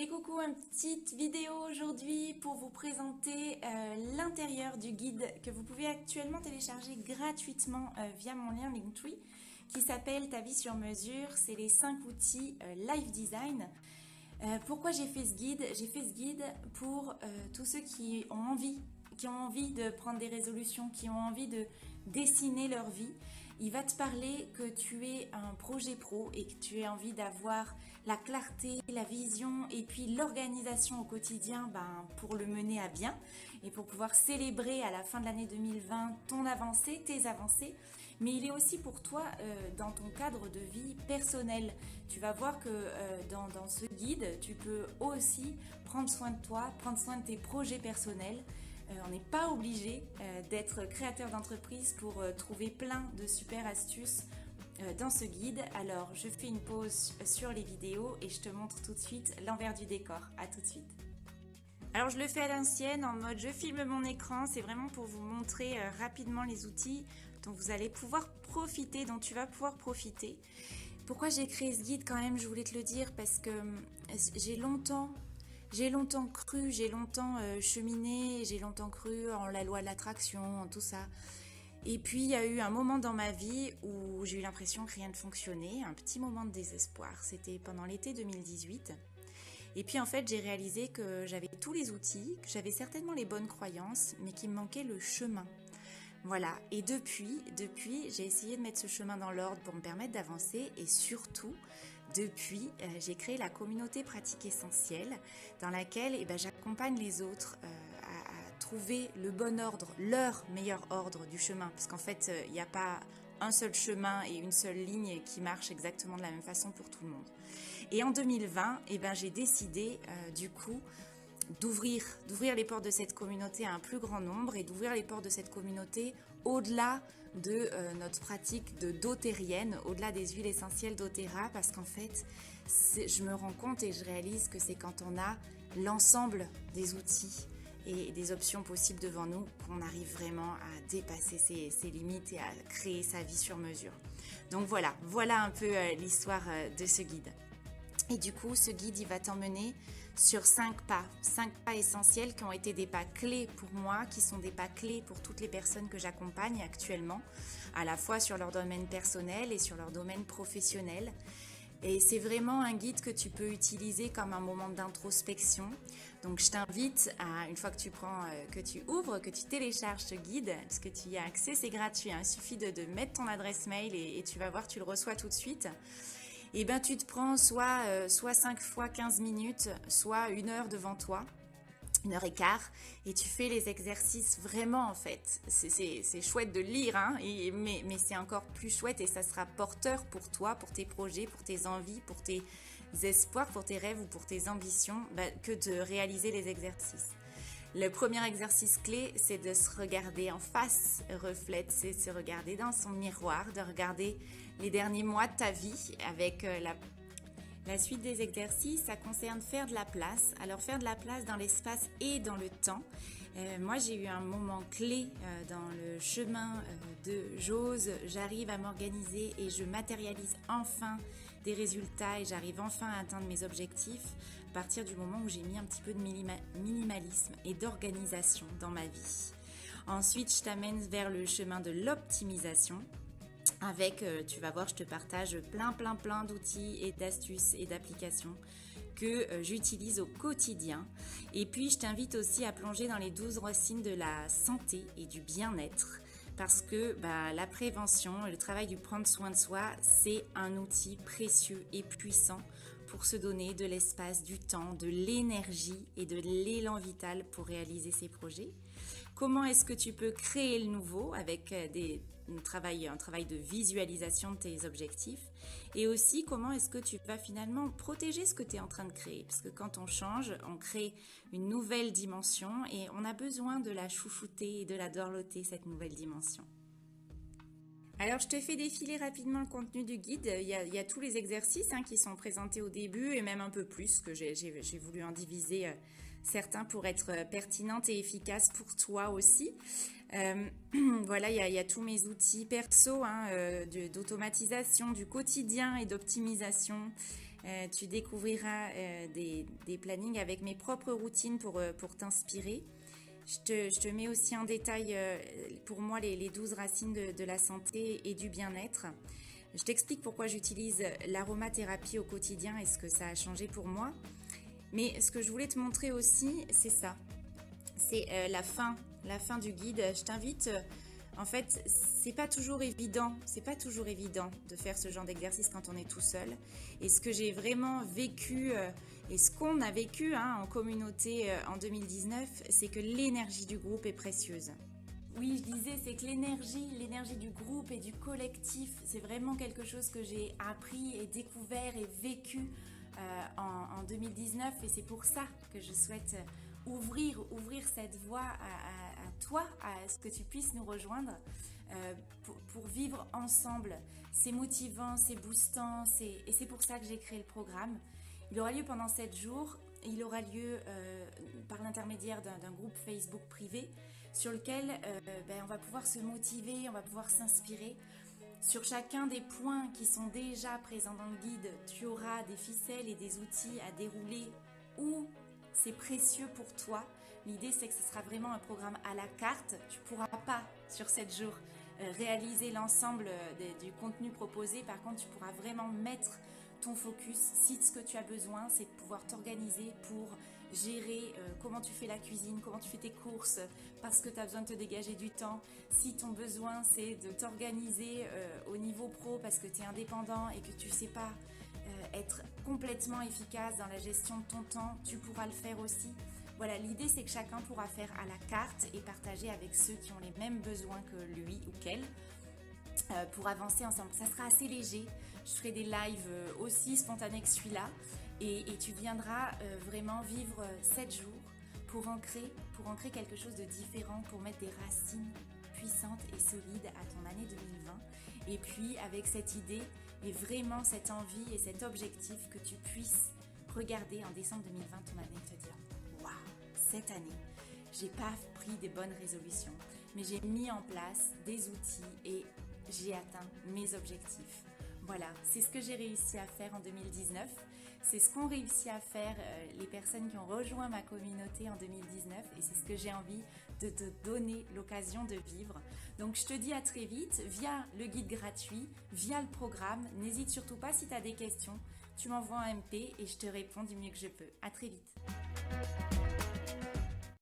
Et coucou, une petite vidéo aujourd'hui pour vous présenter l'intérieur du guide que vous pouvez actuellement télécharger gratuitement via mon lien Linktree qui s'appelle Ta vie sur mesure. C'est les 5 outils Life Design. Pourquoi j'ai fait ce guide? J'ai fait ce guide pour tous ceux qui ont envie de prendre des résolutions, qui ont envie de dessiner leur vie. Il va te parler que tu es un projet pro et que tu as envie d'avoir la clarté, la vision et puis l'organisation au quotidien pour le mener à bien et pour pouvoir célébrer à la fin de l'année 2020 ton avancée, tes avancées. Mais il est aussi pour toi dans ton cadre de vie personnel. Tu vas voir que dans ce guide, tu peux aussi prendre soin de toi, prendre soin de tes projets personnels. On n'est pas obligé d'être créateur d'entreprise pour trouver plein de super astuces dans ce guide. Alors je fais une pause sur les vidéos et je te montre tout de suite l'envers du décor. À tout de suite. Alors je le fais à l'ancienne en mode je filme mon écran. C'est vraiment pour vous montrer rapidement les outils dont vous allez pouvoir profiter, dont tu vas pouvoir profiter. Pourquoi j'ai créé ce guide quand même, je voulais te le dire parce que j'ai longtemps cru, j'ai longtemps cheminé, j'ai longtemps cru en la loi de l'attraction, en tout ça. Et puis il y a eu un moment dans ma vie où j'ai eu l'impression que rien ne fonctionnait, un petit moment de désespoir. C'était pendant l'été 2018. Et puis en fait j'ai réalisé que j'avais tous les outils, que j'avais certainement les bonnes croyances, mais qu'il me manquait le chemin. Voilà, et depuis, j'ai essayé de mettre ce chemin dans l'ordre pour me permettre d'avancer et surtout, depuis, j'ai créé la communauté Pratique Essentielle dans laquelle j'accompagne les autres à trouver le bon ordre, leur meilleur ordre du chemin. Parce qu'en fait, il n'y a pas un seul chemin et une seule ligne qui marche exactement de la même façon pour tout le monde. Et en 2020, j'ai décidé du coup d'ouvrir les portes de cette communauté à un plus grand nombre et d'ouvrir les portes de cette communauté au-delà de notre pratique de doTERRienne, au-delà des huiles essentielles doTERRA, parce qu'en fait, je me rends compte et je réalise que c'est quand on a l'ensemble des outils et des options possibles devant nous qu'on arrive vraiment à dépasser ses limites et à créer sa vie sur mesure. Donc voilà un peu l'histoire de ce guide. Et du coup, ce guide, il va t'emmener sur 5 pas essentiels qui ont été des pas clés pour moi, qui sont des pas clés pour toutes les personnes que j'accompagne actuellement, à la fois sur leur domaine personnel et sur leur domaine professionnel. Et c'est vraiment un guide que tu peux utiliser comme un moment d'introspection. Donc je t'invite à, une fois que tu ouvres, que tu télécharges ce guide, parce que tu y as accès, c'est gratuit, hein. Il suffit de mettre ton adresse mail et tu vas voir, tu le reçois tout de suite. Et tu te prends soit 5 fois 15 minutes, soit 1 heure devant toi, 1 heure et quart, et tu fais les exercices vraiment en fait. C'est chouette de lire, hein, mais c'est encore plus chouette et ça sera porteur pour toi, pour tes projets, pour tes envies, pour tes espoirs, pour tes rêves ou pour tes ambitions, que de réaliser les exercices. Le premier exercice clé, c'est de se regarder en face, reflète, c'est de se regarder dans son miroir, de regarder les derniers mois de ta vie avec la suite des exercices. Ça concerne faire de la place. Alors faire de la place dans l'espace et dans le temps. Moi, j'ai eu un moment clé dans le chemin de j'ose, j'arrive à m'organiser et je matérialise enfin des résultats et j'arrive enfin à atteindre mes objectifs à partir du moment où j'ai mis un petit peu de minimalisme et d'organisation dans ma vie. Ensuite, je t'amène vers le chemin de l'optimisation. Avec, tu vas voir, je te partage plein d'outils et d'astuces et d'applications que j'utilise au quotidien. Et puis, je t'invite aussi à plonger dans les 12 racines de la santé et du bien-être. Parce que la prévention et le travail du prendre soin de soi, c'est un outil précieux et puissant pour se donner de l'espace, du temps, de l'énergie et de l'élan vital pour réaliser ses projets. Comment est-ce que tu peux créer le nouveau avec un travail de visualisation de tes objectifs, et aussi comment est-ce que tu vas finalement protéger ce que tu es en train de créer, parce que quand on change, on crée une nouvelle dimension et on a besoin de la chouchouter et de la dorloter, cette nouvelle dimension. Alors, je te fais défiler rapidement le contenu du guide. Il y a tous les exercices qui sont présentés au début et même un peu plus, que j'ai voulu en diviser certains pour être pertinentes et efficaces pour toi aussi. Voilà, il y a tous mes outils perso d'automatisation du quotidien et d'optimisation. Tu découvriras des plannings avec mes propres routines pour t'inspirer. Je te mets aussi en détail pour moi les 12 racines de la santé et du bien-être. Je t'explique pourquoi j'utilise l'aromathérapie au quotidien et ce que ça a changé pour moi. Mais ce que je voulais te montrer aussi, c'est ça. C'est la fin du guide. Je t'invite, en fait, c'est pas toujours évident de faire ce genre d'exercice quand on est tout seul. Et ce que j'ai vraiment vécu et ce qu'on a vécu en communauté en 2019, c'est que l'énergie du groupe est précieuse. Oui, je disais, c'est que l'énergie du groupe et du collectif, c'est vraiment quelque chose que j'ai appris et découvert et vécu en 2019. Et c'est pour ça que je souhaite ouvrir cette voie à toi, à ce que tu puisses nous rejoindre pour vivre ensemble. C'est motivant, c'est boostant, et c'est pour ça que j'ai créé le programme. Il aura lieu pendant 7 jours. Il aura lieu par l'intermédiaire d'un groupe Facebook privé sur lequel on va pouvoir se motiver, on va pouvoir s'inspirer. Sur chacun des points qui sont déjà présents dans le guide, tu auras des ficelles et des outils à dérouler où c'est précieux pour toi. L'idée, c'est que ce sera vraiment un programme à la carte. Tu ne pourras pas, sur 7 jours, réaliser l'ensemble du contenu proposé. Par contre, tu pourras vraiment mettre ton focus. Si ce que tu as besoin, c'est de pouvoir t'organiser pour gérer comment tu fais la cuisine, comment tu fais tes courses, parce que tu as besoin de te dégager du temps. Si ton besoin, c'est de t'organiser au niveau pro parce que tu es indépendant et que tu ne sais pas être complètement efficace dans la gestion de ton temps, tu pourras le faire aussi. Voilà, l'idée c'est que chacun pourra faire à la carte et partager avec ceux qui ont les mêmes besoins que lui ou qu'elle pour avancer ensemble. Ça sera assez léger. Je ferai des lives aussi spontanés que celui-là et tu viendras vraiment vivre 7 jours pour ancrer quelque chose de différent, pour mettre des racines puissantes et solides à ton année 2020. Et puis avec cette idée et vraiment cette envie et cet objectif que tu puisses regarder en décembre 2020 ton année et te dire waouh, cette année, j'ai pas pris des bonnes résolutions, mais j'ai mis en place des outils et j'ai atteint mes objectifs. Voilà, c'est ce que j'ai réussi à faire en 2019. C'est ce qu'ont réussi à faire les personnes qui ont rejoint ma communauté en 2019 et c'est ce que j'ai envie de te donner l'occasion de vivre. Donc je te dis à très vite via le guide gratuit, via le programme. N'hésite surtout pas si tu as des questions, tu m'envoies un MP et je te réponds du mieux que je peux. À très vite.